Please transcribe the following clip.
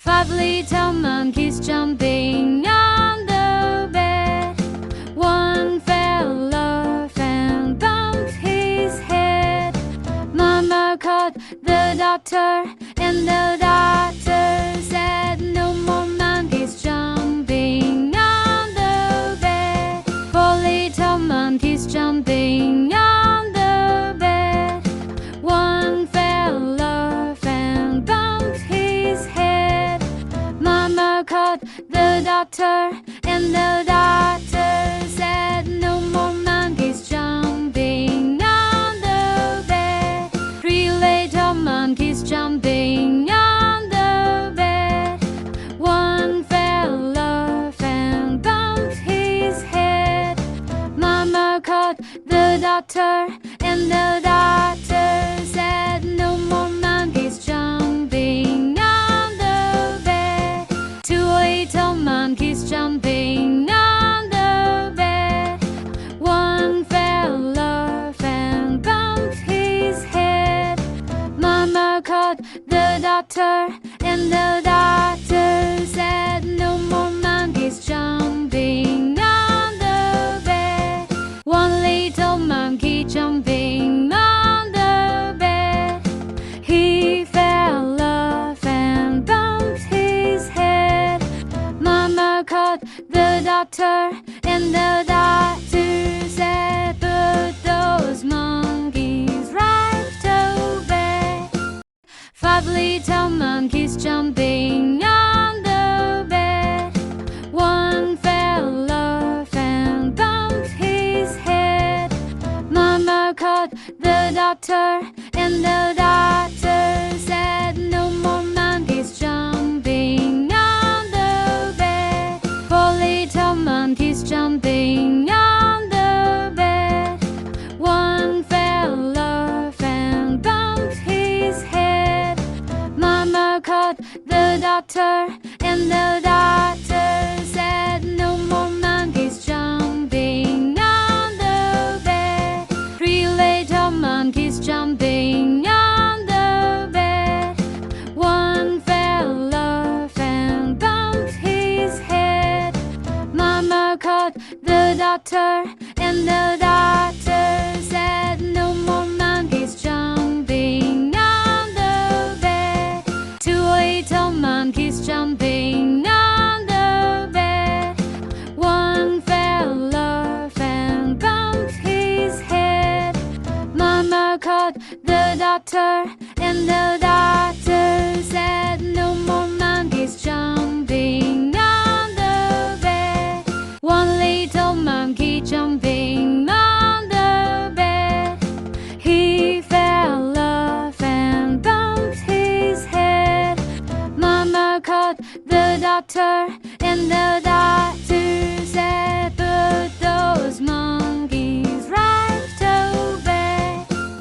Five little monkeys jumping on the bed. One fell off and bumped his head. Mama called the doctor, and the doctor said, "No more monkeys jumping on the bed." Four little monkeys jumping on the bed. One fell off and bumped his head. Mama called the doctor, and the doctor said, "No more monkeys jumping on the bed." Three little monkeys jumping on the bed. One fell off and bumped his head. Mama called the doctor, and the doctor said, "No more monkeys jumping on the bed." Two little monkeys jumping on the bed. One fell off and bumped his head. Mama called the doctor, and the doctor said, "No more monkeys jumping on the bed." One little monkey jumping on the bed. He fell off and bumped his head. Mama called the doctor, and the doctor said, "Put those monkeys right to bed." Five little monkeys jumping on the bed. One fell off and bumped his head. Mama called the doctor, and the doctor said, "No more monkeys jumping on the bed." Four little monkeys jumping on the bed. One fell off and bumped his head. Mama called the doctor, and the doctor said, "No more monkeys jumping on the bed." Three little monkeys jumping on the bed. One fell off and bumped his head. Mama called the doctor, and the doctor said, "No more monkeys jumping on the bed." Two little monkeys jumping on the bed. One fell off and bumped his head. Mama called the doctor,